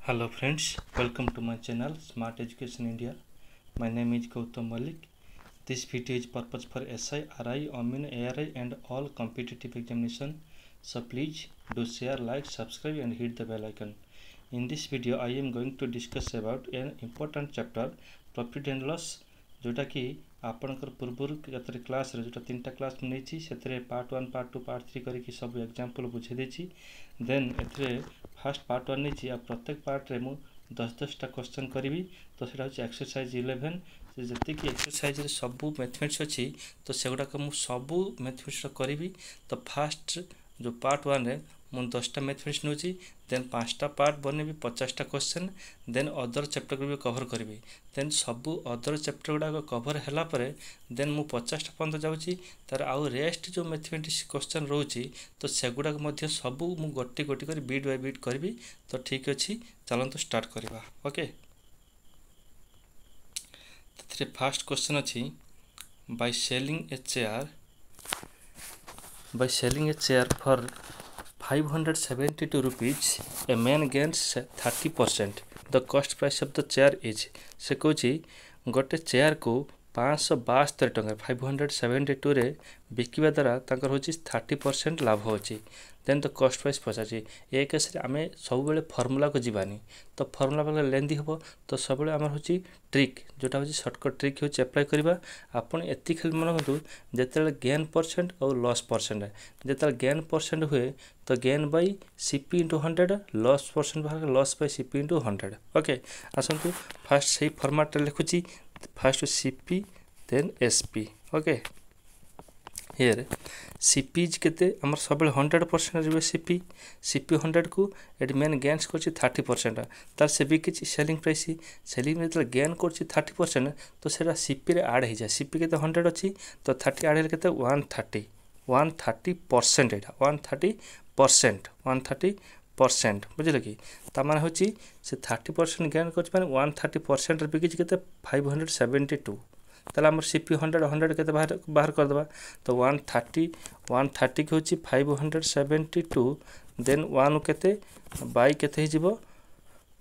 Hello friends, welcome to my channel Smart Education India. My name is Gautam Malik. This video is purpose for SI, RI, OMIN, ARI and all competitive examination. So please do share, like, subscribe and hit the bell icon. In this video I am going to discuss about an important chapter Profit and Loss, जोटा कि आपनकर पूर्वर केतरे class रे जोटा तीनटा class नेछि सेतरे part 1 part 2 part 3 करी सब example बुझे देछि देन एतरे फर्स्ट पार्ट 1 नेछि आ प्रत्येक पार्ट रे मु 10 टा क्वेश्चन करिवि तो सेटा होछि एक्सरसाइज 11 से जति कि एक्सरसाइज रे सब मैथमेटिक्स अछि तो सेगुडा को मु सब मैथमेटिक्स करिवि तो फर्स्ट जो पार्ट 1 रे मु 10 टा मैथमेटिक्स नउछि देन 5 टा पार्ट बनेबी 50 टा क्वेश्चन देन अदर चैप्टर को भी कवर करिवि देन सब अदर चैप्टर गुडा कवर हैला परे देन मु 50 टा पंत जाउछि तार आउ रेस्ट जो मैथमेटिक्स क्वेश्चन रहउछि तो सेगुडा मध्य सब मु गोटी गोटी कर बीट बाय बीट करबी तो ठीक अछि चलंतु स्टार्ट करबा ओके तथरे फर्स्ट क्वेश्चन अछि by selling a chair for 572 rupees a man gains 30%. The cost price of the chair is से कहूँ गोटे चेयर को 572 टंका 572 रे बिकिबा द्वारा तांकर होची 30% लाभ होची देन द कॉस्ट प्राइस पचाची ए केस रे आमे सब बेले फार्मूला को जीवानी तो फार्मूला बेले लेंदी हबो तो सब बेले हमर होची ट्रिक जोटा होची शॉर्टकट ट्रिक होची अप्लाई करबा आपण एति खेल मन करतु जेतेले गेन परसेंट और लॉस परसेंट जेतेले गेन परसेंट हुए तो gain by CP into 100 loss percent बाहर loss by CP into 100 okay आसंतु फर्स्ट सही फॉर्मेट रे लिखुची first CP then SP okay here CP is केते हमर सबले 100% रे CP 100 को एट मेन गेन्स करछि 30% तार से भी किछि सेलिंग प्राइस सेलिंग में तो गेन करछि 30% तो सेरा CP रे ऐड हे जाय CP केते 100 अछि तो 30 ऐड हे केते 130% एटा 130% बुझिले कि ता माने होछि से 30% गेन करछि माने 130% रे भी किछि केते 572 ताला हमर CP 100 केते बाहर कर देबा तो 130 के होची 572 देन 1 केते बाय केते हिजिबो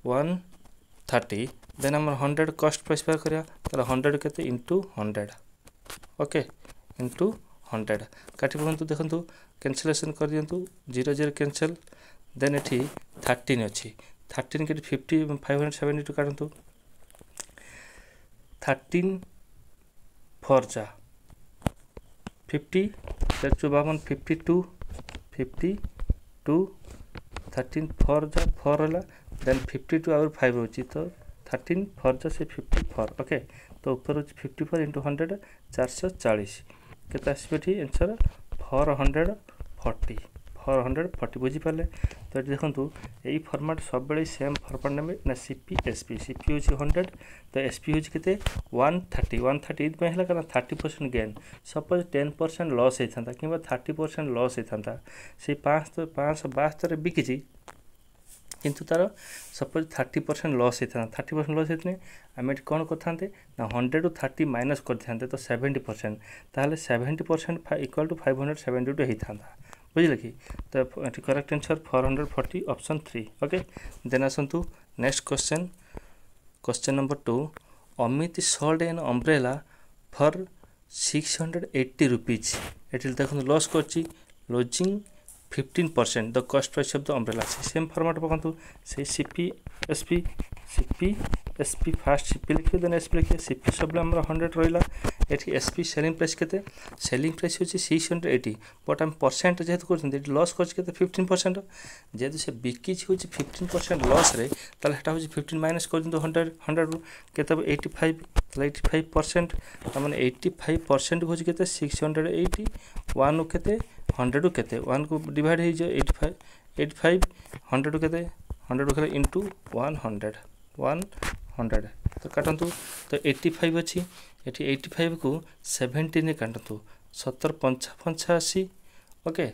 130 देन हमर 100 कॉस्ट प्राइस बाहर करिया ताला 100 केते इनटू 100 ओके इनटू 100 काटी पकंतु देखंतु कैंसिलेशन कर दियंतु 0 0 कैंसिल देन एठी 13 अछि 13 के 50 572 काटंतु 13 4 जा 50 52 13 4 जा 4 होला देन 52 और 5 होची तो 13 4 जा से 54 ओके तो ऊपर होची 54 into 100 440 केता आसीबेठी आंसर 440 बुझी पाले तो देखंतु एई फॉर्मेट सब बेले सेम फॉर्मेट नेमे ना CP SP होची 100 तो SP होची केते 130 में हला कारण 30% गेन सपोज 10% लॉस हेथांता किबा 30% लॉस हेथांता से 572 रे बिकिची किंतु तार सपोज 30% लॉस हेथांता 30% लॉस हेतने आमे कोन करथांते ना 100 टू 30 माइनस करथांते तो 70% ताहले 70% इक्वल टू 572 हेथांता बुझिले कि तो correct answer 440 option 3 okay then आसंतु next question number 2 Amit sold an umbrella for 680 rupees एटिल देखो लॉस करछि losing 15% the cost price of the umbrella same format पकंतु से CP SP फर्स्ट CP लिखियो देन SP लिखियो CP सब हमर 100 रहिला एठी SP सेलिंग प्राइस केते सेलिंग प्राइस होची 680 बट हम परसेंट जेत करछन एठी लॉस करछ केते 15% जेतु से बिकी होची 15% लॉस रे ताले हेटा होची 15 माइनस कर दिंतो 100 केते 85% त माने 85% होची केते 680 1 केते 100 केते 1 को डिवाइड हे जे 85 100 केते 100 केते इनटू 100 तो काटंतु तो 85 अछि एठी 85 को 17 ने काटंतु 70 85 ओके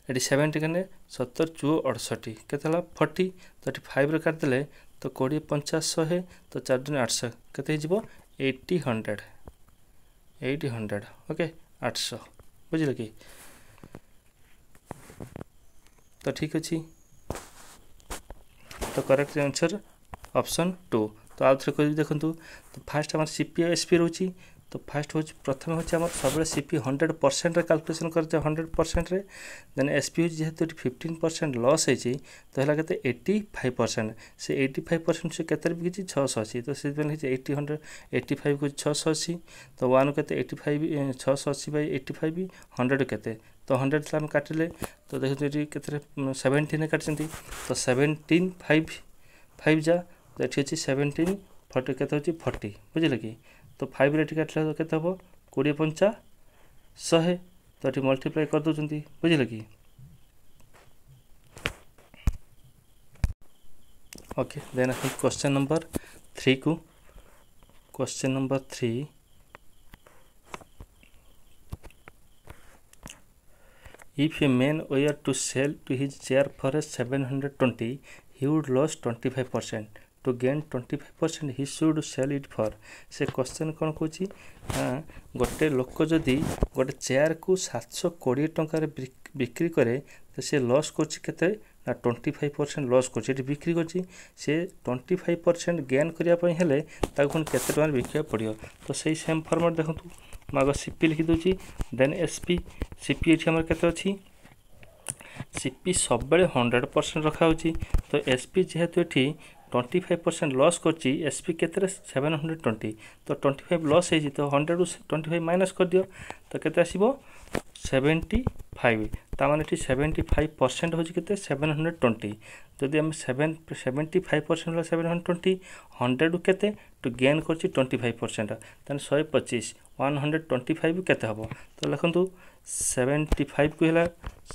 एठी 70 कने 70 4 68 केतला 40 तो एठी 5 रे काट देले तो 20 50 100 तो 4 दिन 800 केते हिजबो 80 100 ओके 800 बुझिले कि तो ठीक अछि तो करेक्ट आंसर ऑप्शन 2। तो आउ थे कह देखूँ तो फास्ट आम सीपी और एसपी रोचे तो फास्ट हूँ प्रथम हूँ आम सब सीपी 100% कैलकुलेशन कर 100% देन एसपी हूँ जेहेतु 15% लॉस होती तो है के 85% से 85% से केते बिकी 680 तो से 85 को 680 तो 1 के 85 680 बाई 85 100 के तो 100 आम काटिले तो देखते के 17 काटते तो 17 5 जा तो ये अच्छी 17 40 के 40 बुझे कि तो 5 रे काटले तो केते हम 20 पंचा 100 तो ये मल्टीप्लाई कर दौरान बुझे कि ओके। देन क्वेश्चन नंबर 3 को question number 3 if a man were to sell to his chair for 720 he would lose 25%. To gain 25% he should sell it for से क्वेश्चन कौन कौची गोटे लोक जदि गोटे चेयर को 720 टंकार बिक्री करे तो से लॉस करते ना 25% लॉस कर बिक्री कर 25% गेन करने के बिका पड़ो तो सही सेम फॉर्मेट देखो मैं आगे सीपी लिखिदे देन एसपी सीपी ये आम के सीपी सब 100% रखा तो एसपी जेहेतु ये 25% लॉस करची एसपी के 720 तो 25 लॉस है तो 100 रू 25 माइनस कर दियो तो केते आसीबो 75 तामाने 75% हो के 720 जदि आम 75% 720 100 रू केते टू गेन करची 25% ताने 125 125 केते हबो तो लिखंतु 75 को हैला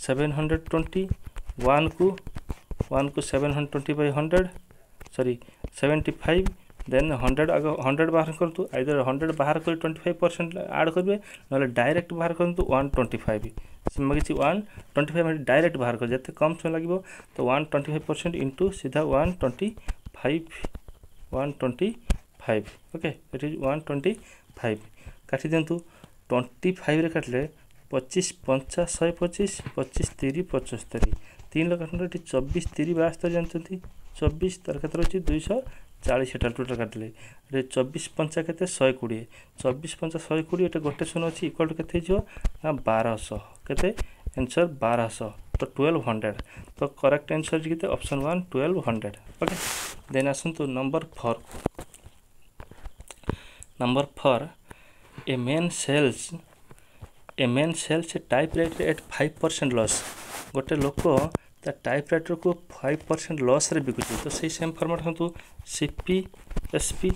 720 1 को 720 बाय 100 सॉरी 75 देन 100 आगे 100 बाहर करतु आइदर 100 बाहर कर 25% ऐड करेंगे ना डायरेक्ट बाहर करतु 125 किसी 125 डायरेक्ट बाहर कर जिते कम समय लगे तो 125% इंटू सीधा 125 ओके इट इज 125 काटी दिंतु 25 रे काटले 25 50 125 25 30 75 3 काटते 24 30 72 जानते 24 तार के 240 टोटाल काटिले 24 पंचा के 120 24 पंचा 120 ये गोटे शून्य अच्छी इक्वल टू के 1200 के आंसर 1200 तो 1200 तो करेक्ट आंसर के ऑप्शन 1 1200 ओके। देन आसतु number 4 a man sells a typewriter at 5% loss गोटे लोक टाइपराइटर को 5% लॉस रे बिकुची तो सही सेम फॉर्मेट हम तो सीपी एसपी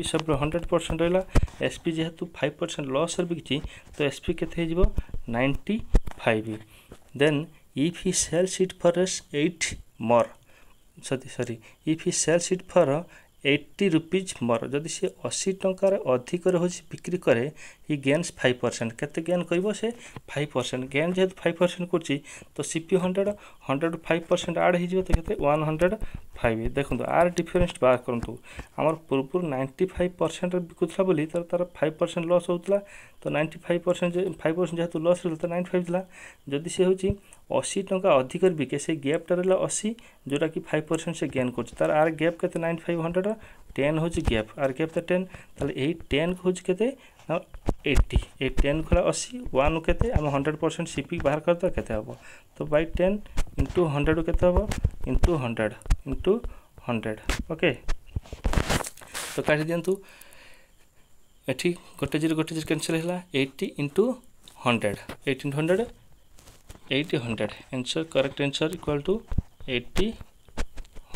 सब 100% रहा एसपी जेहेतु 5% लॉस रे बिकुची तो एसपी केते हो 95 then if he sells it for 8 more sorry if he sells it for 80 rupees more जदि से 80 टंकार अधिक बिक्री करे ही गेन्स 5% केते गेन करिवो से 5% गेन जेहेतु 5% करची तो सीपी 100 5% ऐड हो तो केते 105 देखो आर डिफरेंस बार करंतु हमर पूर्व 95% बिकुथला बोली तार 5% लॉस होतला तो 95% 5% जेहेतु लॉस रहता 95 था जदि से होची 80 टंका अधिक बिके से गैपटा रहा 80 जोटा कि 5% से गेन कर तार आर गैप के 95 100 10 हो गैप आर गैप तो 10 ताले 10 को के 80 ये 10 को 80 1 के आम 100% सीपी बाहर करता के हम तो बाई 10 इंटू 100 के हम इंटू 100 ओके तो काटी दिंतु एठी गोटे जीरो कैंसिल है 80 into 100 8 into 100 80 answer correct answer equal to 80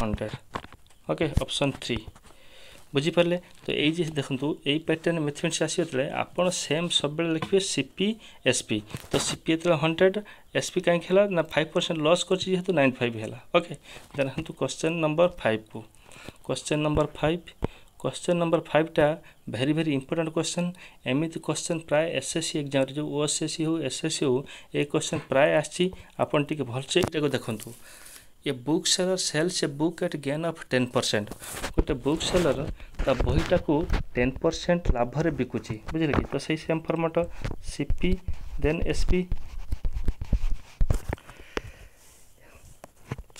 100 okay option 3 बुझीपारे तो ये देखो यही पैटर्न मैथमेटिक्स आसते आपड़ सेम सब लिखे सीपी एसपी तो सीपी 100 एसपी कहीं ना 5% लॉस कर 95 है ओके। देखो क्वेश्चन नंबर 5 को क्वेश्चन नंबर 5 टा वेरी इंपोर्टेंट क्वेश्चन एमती क्वेश्चन प्राय एसएससी एग्जाम जो ओएसएससी हो एसएससी हो ये क्वेश्चन प्राय आसी आपन टिके भलसे एटाको देखंतु a book seller sells a book at gain of 10% गोटे बुक सेलर ता बहीटा को 10% लाभ रे बिकुची बुझिले कि तो सही same format CP then SP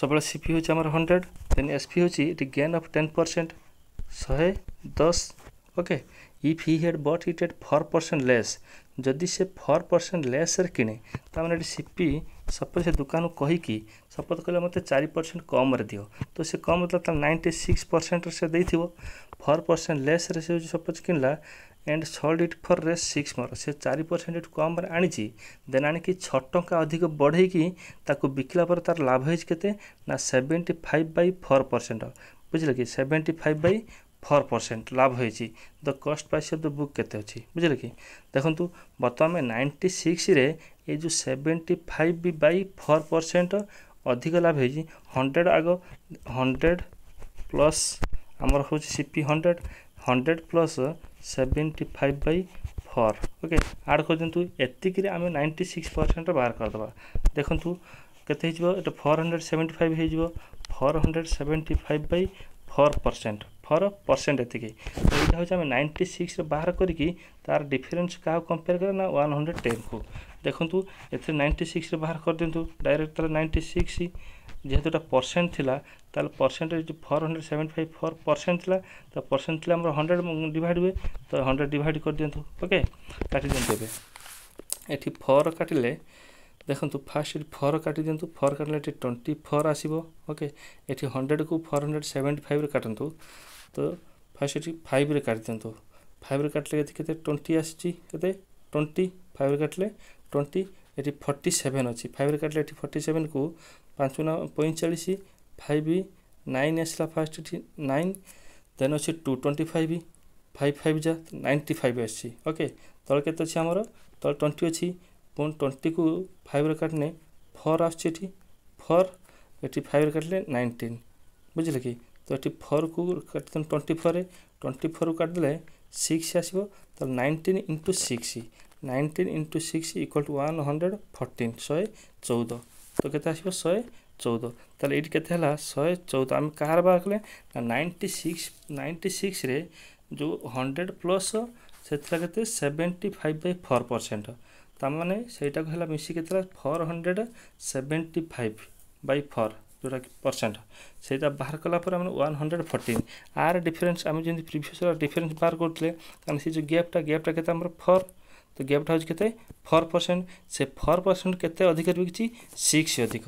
सब सीपी होची हमर 100 देन एसपी होची it gain of 10% 110 okay if he had bought it at 4% less जदि से 4% लेस रे किने तामाने सीपी सपोज से दुकान कही कि सपोज कहले मते 4% कम रे दियो तो से कम मतलब 96% से देथिबो 4% लेस रे से सपोज किनला एंड सोल्ड इट फॉर रेस 6 मोर से 4% इट कम रे आनी देन आनी कि 6 टंका अधिक बढ़े कि ताको बिकला पर तार लाभ है केते ना 75/4% बुझले कि 75/4% लाभ होइछि the cost price of the book केते अछि बुझले कि देखंतु बर्तमान में 96 रे ए जो 75/4% अधिक लाभ होइछि 100 आगो 100 प्लस हमर होछि सीपी 100 प्लस 75/4 ओके ऐड कर दिंतु एतिक रे आमे 96% बाहर कर दबा देखंतु केते हिजबो एटा 475 हिजबो 475/4% 4% एतिकी तो एटा हो हम 96 रे बाहर करिकी तार डिफरेंस का कंपेयर कर ना 110 को देखंतु एथे 96 रे बाहर कर दिंतु डायरेक्ट तार 96 जेहेतुटा परसेंट थिला ताल परसेंटेज 475% थिला तो परसेंट थिला हमर 100 डिवाइड हुए तो 100 डिवाइड कर दियंतु ओके काटी दियंतु एबे एठी 4 काटिले देखंतु फास्ट 4 काटी दियंतु 4 काटले एठी 24 आसीबो ओके एठी 100 को 475 रे काटंतु तो फास्ट एठी 5 रे काट दियंतु 5 रे काटले केते 20 आसी केते 20 5 रे काटले 20 एठी 47 अछि 5 रे काटले एठी 47 को 5 ना 45 5 9 आसला फास्ट एठी 9 देन अछि 225 5 5 जा 95 आसी ओके तळ केते अछि हमर तळ 20 अछि पुन 20 को 5 रे काटने 4 आछि एठी 4 एठी 5 रे काटले 19 बुझले कि तो एठी 4 को काटन 24 रे 24 को काट देले 6 आसीबो तो 19 * 6 19 * 6 = 114 114 तो केते आसीबो 114 ताले एठी केते हला 114 हम कार बार कले 96 रे जो 100 प्लस सेतला केते 75/4% ता माने सेटा हला मिसी केतला 475/4 जोटा परसेंट सेटा बाहर कला पर हम 114 आर डिफरेंस हम जेंति प्रीवियस डिफरेंस बाहर करतले कारण से जो गैपटा केते हमर 4 तो गैपटा हो केते 4% से 4% केते अधिक बिकछि 6 अधिक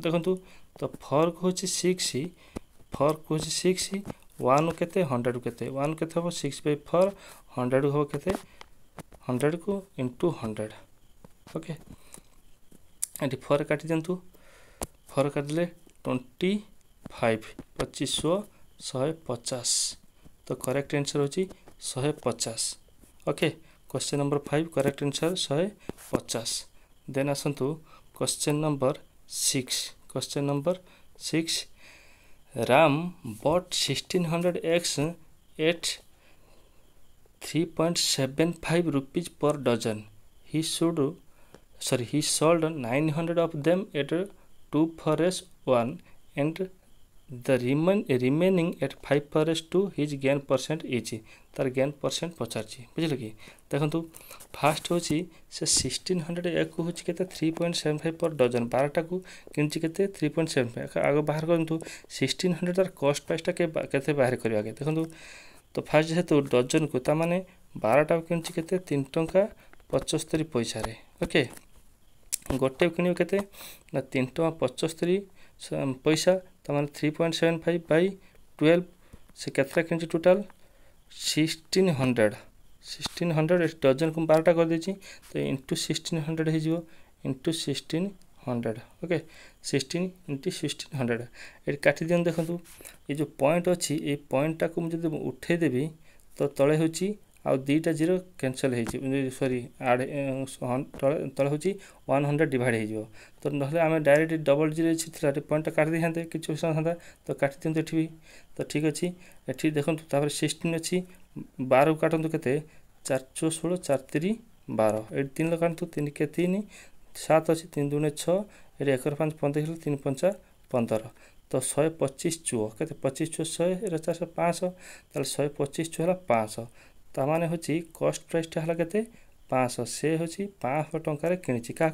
देखंतु तो 4 को होछि 6 4 को होछि 6 1 केते 100 केते 1 केते हो 6/4 100 हो केते 100 को into 100 ओके एटी 4 काटि दंतु 4 काटले 25 2500 150 तो करेक्ट आंसर होछि 150 okay question number 5 correct answer 150 then आसंतु question number 6 Ram bought 1600 eggs at 3.75 rupees per dozen. He sold 900 of them at 2 for S1 and the remaining at 5 for S2. His gain percent each. तार gain percent पचारची बुझल कि देखंतु fast होची से 1600 एक को होची केते 3.75 पर डजन 12 टा को किनची केते 3.75 आगे बाहर करंतु 1600 तार कॉस्ट प्राइस टा केते बाहर करिया के देखंतु तो फास्ट जेतु डजन को ता माने 12 टा किनची केते 3 टंका 75 पैसा रे ओके गोटे किनियो केते ना 3 टंका 75 पैसा ता माने 3.75 बाय 12 से केतरा किनची टोटल 1600 डजन को 12 टा कर देछि तो इनटू 1600 हे जिवो इनटू 1600 ओके 16 * 1600 ए काटि दियन देखंतु ए जो पॉइंट अछि ए पॉइंट टा को जदि उठे देबी तो तळे होछि आ दुईटा जीरो कैंसिल हे छि सॉरी ऐड तळे होछि 100 डिवाइड हे जिवो तो नहले हम डायरेक्ट डबल जीरो छितला पॉइंट काट दे हंते किछु संधा तो काटि दियन एठी तो ठीक अछि एठी देखंतु तापर 16 अछि 12 काटंतु केते 416 4 3 12 एठी 3 लगांतु 3 के 3 7 अछि 3 2 6 एठी 1 5 15 3 5 15 तो 125 चुओ केते 25 चुओ 100 एरा 400 500 ताल 125 चुओ हला 500 ता माने होची कॉस्ट प्राइस ता हला केते 500 से हूँ 500 टंकार किणी क्या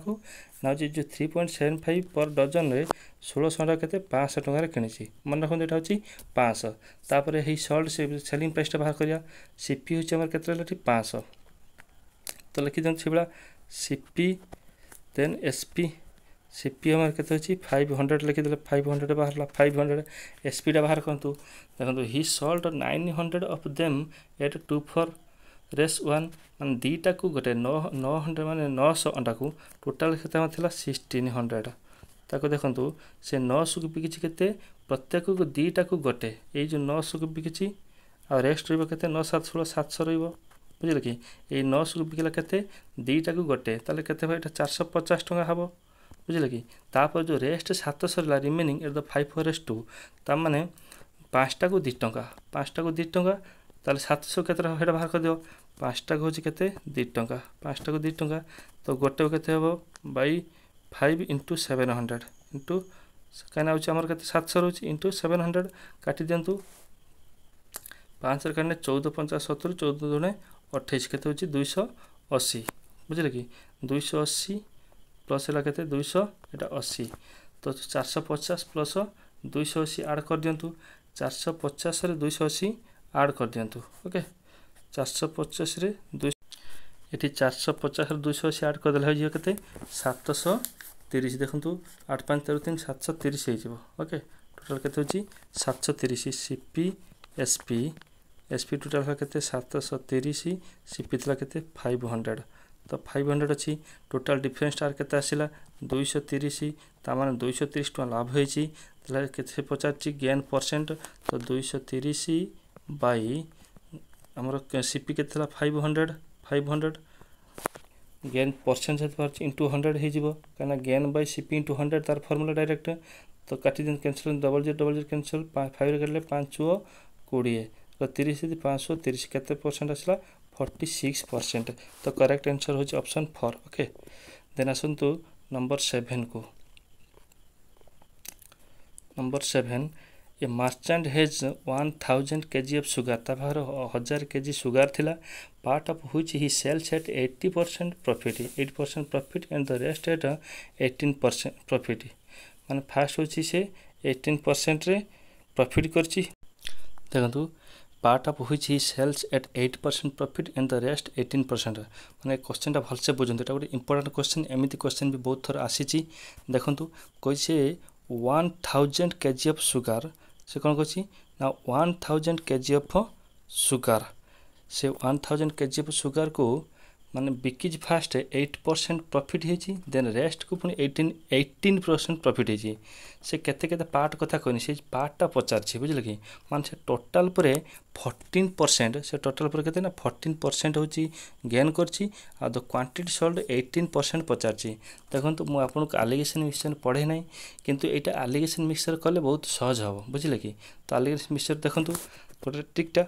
ना जो 3.75 पर डजन रे 1600 के 500 टंकार किणी मन रखते यहाँ हूँ 500 तापर ही सल्ट से सेलिंग प्राइसटा बाहर करिया सीपी हूँ के 500 तो लिखि दिखाँ से भाया सीपी देन एसपी सीपी हमारे के 500 लिखिदे 500 बाहर 500 एसपीटा बाहर करतु देखो he sold 900 of them at 2 for रेस 1 मान दीटा को गोटे 900 मान 900 अंडा को टोटाल केते 1600 ताको देखंतु से 900 को बिकिछि केते प्रत्येक को दीटा को गोटे ए जो 900 को बिकिछि आ रेस्ट रहबो केते 9 7 16 700 रहबो बुझिले कि ए 900 को बिकिला केते दीटा को गोटे ताले केते भाई 450 टका हबो बुझिले कि तापर जो रेस्ट 700 ला रिमेनिंग एट द 5/2 ता माने 5टा को 2 टका 5टा को 2 टका ताले 700 केते हेडा बाहर कर दियो 5टा को होची केते 2 टका 5टा को 2 टका तो गोटे केते हबो बाई 5 × 700 इंटू कहना होची हमर केते 700 होची इंटू 700 काटी दियंतु 5 रे काटने 14 5 70 14 दुने 28 केते होची 280 बुझिले कि 280 प्लस है केते 200 एटा 80 तो 450 प्लस 280 ऐड कर दियंतु 450 रे 280 ऐड कर दियंतु ओके 450 रे 2 एठी 450 रे 280 ऐड कर देला हो केते 730 देखंतु 8 5 13 3 730 हे जिवो ओके टोटल केते होची 730 सीपी एसपी एसपी टोटल केते 730 सीपी तला केते 500 तो 500 अच्छी टोटाल डिफरेंस टार केते आसिला 230 ता माने 230 टका लाभ होईची तला केते पचाची गेन परसेंट तो 230 बाई हमर सीपी केते थला 500 गेन परसेंट से पारची इनटू 100 हे जिवो काना गेन बाय सीपी इनटू 100 तार फार्मूला डायरेक्ट तो काटी दिन कैंसिल डबल जीरो कैंसिल 5 रे करले 5 20 तो 30 530 केते परसेंट आसिला 46% तो करेक्ट आंसर होची ऑप्शन 4 ओके देन आसंतु नंबर 7 को number 7 a merchant has 1000 kg of sugar ता बाहर 1000 kg शुगर थिला part of which he sells at 80% profit 8% profit and the rest at 18% profit माने फास्ट होची से 18% रे प्रॉफिट करची देखंतु part of which he sells at 8% profit and the rest 18% माने क्वेश्चन टा भलसे बुझंतु एटा गोटे इंपोर्टेंट क्वेश्चन एमिति क्वेश्चन भी बहुत थर आसीची देखंतु कइसे 1000 kg ऑफ शुगर से कोन कहछि ना 1000 kg ऑफ शुगर से 1000 kg ऑफ शुगर को माने बिकिज फास्ट 8% प्रॉफिट हेची देन रेस्ट को पुनी 18% प्रॉफिट हेची से केते केते पार्ट कथा कहनी से पार्टटा पचारछि बुझले कि माने से टोटल परे 14% से टोटल पर केते ना 14% होची गेन करछि आ द क्वांटिटी सोल्ड 18% पचारछि देखंतु मु आपन को एलिगेशन मिक्सचर पढे नै किंतु एटा एलिगेशन मिक्सचर कले बहुत सहज हबो बुझले कि तो एलिगेशन मिक्सचर देखंतु गोटे टिकटा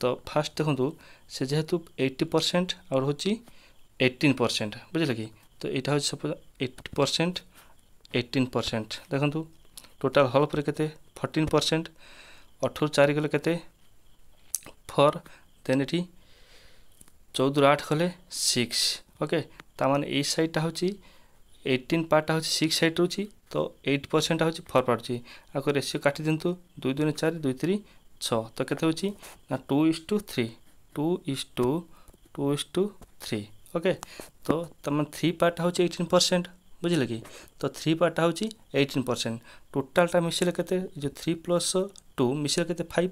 तो फास्ट देखंतु से जेहेतु 80% और होची 18% बुझले कि तो एटा हो सपोज 80% 18% देखंतु टोटल होल पर केते 14% 18 4 गले केते 4 देन एटी 14 8 गले 6 ओके ता माने ए साइडटा होची 18 पार्ट होची 6 साइड होची तो 8% होची 4 पार्ट होची आको रेशियो काटी देंतु 2 2 4 2 3 6 तो केते होची ना 2:3 2:3 ओके तो तमन 3 पार्ट होची 18% बुझले कि तो 3 पार्ट होची 18% टोटलटा मिसिले केते जो 3 + 2 मिसिले केते 5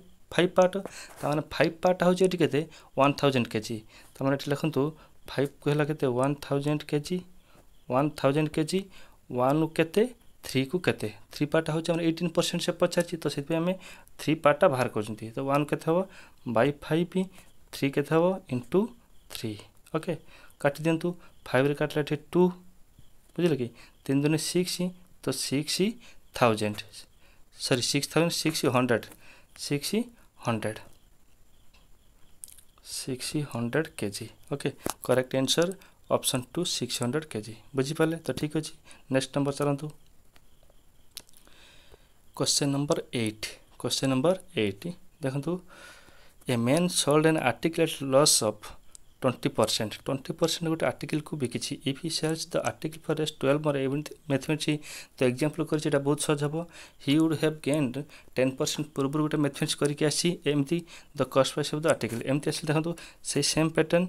पार्ट ता माने 5 पार्ट होची एटी केते 1000 kg ता माने एटी लिखंतु 5 को हला केते 1000 kg 1000 kg 1 केते 3 को केते 3 पार्ट होची हमर 18% से पचाची तो सेति हमें 3 पार्टटा बाहर करजंती तो 1 केते हबो बाय 5 3 केते हबो * 3 ओके काटी दियंतु 5 रे काटला 2 बुझले कि 3 दुने 6 तो 6000 sorry 6000 600 kg okay correct answer option 2 600 kg बुझी पाले तो ठीक अछि नेक्स्ट नंबर चलंतु क्वेश्चन नंबर 8 देखंतु a man sold an article at loss of 20% गोटे आर्टिकल को बिकी if he sells the article for rest 12 more mathematics तो एग्जांपल कर बहुत सहज हम ही वुड हैव गेन्ड 10% पूर्व गोटे मैथमेटिक्स करके आसी एमती the cost price of the article एमती आस देखो से सेम पैटर्न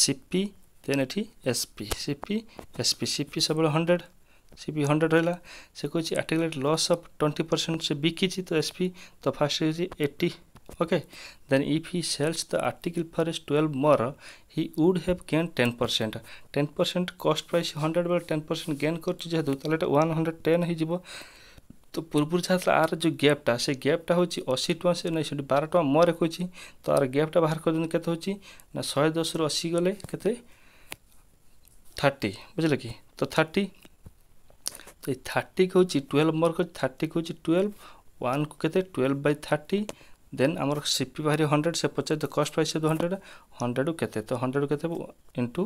सीपी देन एटी सीपी सब 100 सीपी 100 रहा से कह आर्टिकल लॉस ऑफ 20% से बिकी तो एसपी तो fast 80 okay then if he sells the article for 12 more he would have gained 10% cost price 100 बेले 10% गेन कर जेहेतु 110 हो जीवो तो पूर्व जहाँ आर जो गैपटा से गैपटा हूँ 80 टका से नहीं 12 टका मोर कहूँ तो आर गैपटा बाहर कर के हूँ ना 110 रु 80 गले के 30 बुझे कि तो 30 तो 30 हूँ 12 मोर कर 30 हूँ 12 1 को के 12/30 देन आमर सीपी बाहरी 100 से पचास द कॉस्ट प्राइस 100 केते तो 100 केते इंटू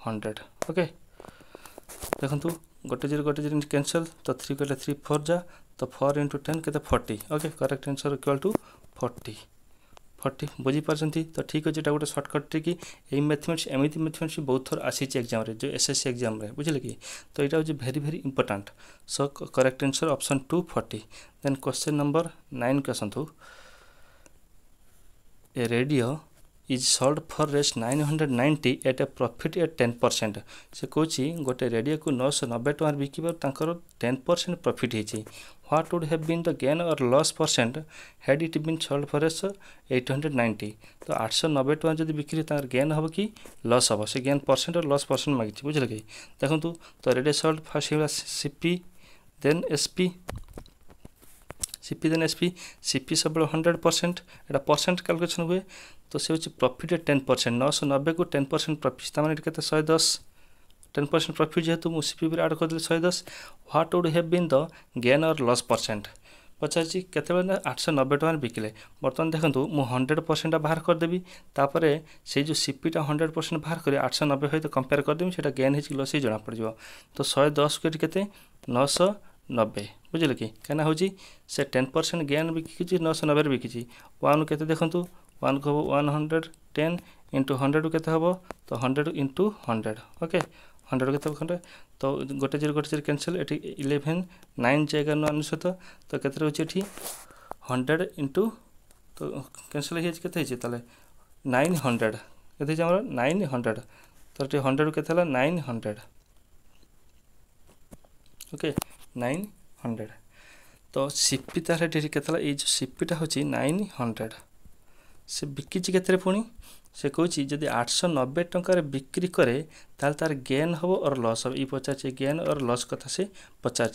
100 ओके देखो गोटे जीरो कैंसल तो 3 कले 3 4 जा तो 4 इंटू 10 केते 40 okay correct answer equal to 40 बुझी पारछंती तो ठीक अछि एटा गोटे शॉर्टकट ट्रिक एई मैथमेटिक्स एमिति मैथमेटिक्स बहुत थोर आसी एग्जाम रे जो एसएससी एग्जाम रे बुझिले कि तो एटा होची very important so correct answer option 2 40 then question number 9 के आसंतु A radio is sold for rest 990 at a profit at 10% से कौची गोटे रेडियो को 990 टका बिकिबार तांकर 10% प्रॉफिट हेची what would have been the gain or loss percent had it been sold for 890 तो 890 टका जदि बिक्री तांकर गेन हबो कि लॉस हबो से गेन परसेंट और लॉस परसेंट मागिछि बुझले कि देखंतु तो रेडियो सोल्ड फर्स्ट होला CP then SP CP then SP CP सब 100% एटा परसेंट कैलकुलेशन हुए तो से होची प्रॉफिट 10% 990 को 10% प्रॉफिट तामाने केते 110 10% प्रॉफिट जेहेतु मु सीपी पर ऐड कर दिले 110 what would have been the gain or loss percent पचासी केते 890 टका बिकिले बर्तमान देखंतु मु 100% बाहर कर देबी तापरे से जो सीपी टा 100% बाहर करे 890 होय तो कंपेयर कर देबी सेटा गेन हेची लॉस ही जणा पड़ जिवो तो 110 को केते 990 बुझे कि कहना हूँ से 10% गेन बिकी 990 बिकी 1 के देखूँ 1 को 110 इंटू 100 के हम तो 100 इंटू 100 ओके 100 के 100 तो गोटे जीरो कैंसल ये 11 9 जगह 9 तो के 100 इंटू तो कैंसल के 900 के 900 तो 100 के 900 ओके 900 तो सीपी तार के ये जो सीपीटा हूँ 900 से बिकी के पुणी से कौन जदि 890 टकर बिक्री करे तार गेन हम और लॉस हम ये पचार गेन और लॉस कथा से पचार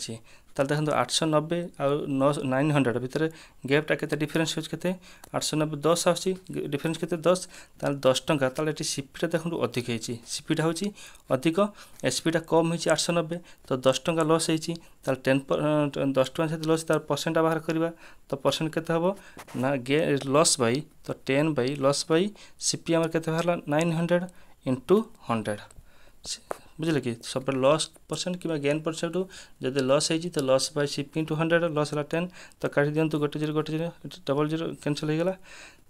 ताल देखो 890 और 900 भितर गैपटा के डिफरेन्स होते 890 10 आसी डिफरेन्स के 10 ताल 10 टंका ताल ये सीपीटा देखो अधिक होती सीपीटा हूँ अधिक एसपीटा कम हो 890 तो 10 टंका लॉस होती 10 टका से लॉस तार परसेंटा बाहर करवा तो परसेंट के हम ना गे लॉस बाई तो 10 बाई लॉस बाई सीपी आमर के बाहर 900 इंटू 100 बुझे कि सब लॉस परसेंट कि गेन परसेंट जब लॉस होती तो loss by CP into 100 loss है 10 तो काटी दिंतु गोटे जीरो डबल जीरो कैंसल हो गला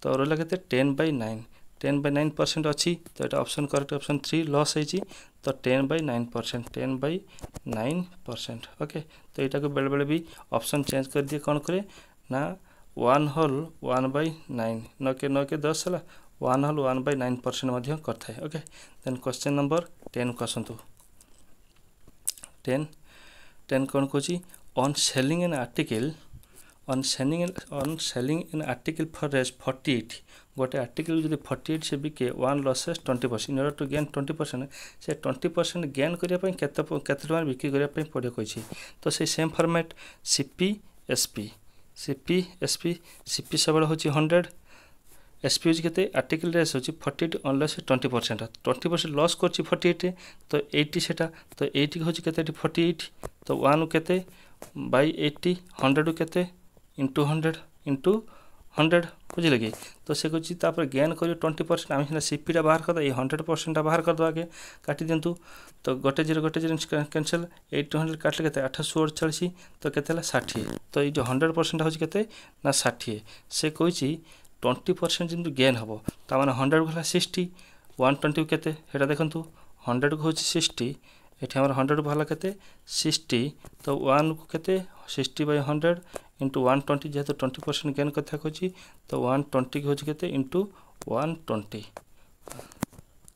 तो रहा के 10/9 अच्छी तो ये ऑप्शन करेक्ट ऑप्शन 3 लॉस होती तो 10/9% 10/9% ओके तो यहाँ को बेले बेले भी ऑप्शन चेंज कर दिए कौन करे ना 1 होल 1/9 न के 10 है 1 होल 1/9% करता है ओके देन क्वेश्चन नंबर 10 को आसतु 10 कौन Cauchy on selling an article on selling an article for 48 गोटे आर्टिकल जो 48 से बिके 1 losses 20% in order to gain 20% से 20% गेन करने केते बिक्री करने पड़े कही तो से सेम फॉर्मेट सीपी एसपी सब हूँ 100 एसपी हूँ के आर्टिकल रेस हूँ 48 अनलेस 20% लॉस कर 48 तो 80 से तो 80 हूँ के 48 तो 1 के बाई 80 100 के इंटू 100 बुझे कि तो से कुछ गेन कर 20% आम सीना सीपीटा बाहर करदा ये 100% बाहर करदे आगे काटी दिंतु तो गोटे जीरो कैंसल 800 काटले के 848 तो के 60 तो ये जो 100% हूँ के ना 60 से कही 20% जमी गेन हम तो 100 गला 60 120 केते हेटा देखंतु 100 को होची 60 एठी हमर 100 बाहला केते 60 तो 1 को केते 60/100 इंटू 120 जेहेतु 20% गेन कथा कहछि तो 120 को होची केते इंटू 120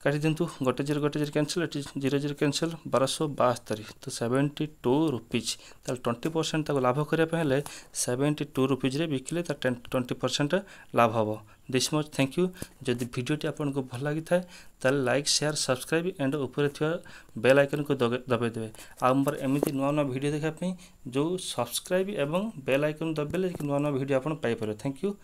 काटी दिंतु गोटे जीरो कैंसिल 0 कैंसिल 1272 तो 72 रुपीज ताल 20% ताको लाभ करिया पहले 72 रुपीज रे बिकले ता 20% लाभ हबो। This much thank you. जदि वीडियोटी आपन को भल लागि थाए ताल लाइक शेयर सब्सक्राइब एंड ऊपर थिया बेल आइकन को दबाइ देबे आ हमर एमिति नुवा नुवा वीडियो देखा पई जो सब्सक्राइब एवं बेल आइकन दबेले नुवा नुवा वीडियो आपन पाइ परबे। Thank you.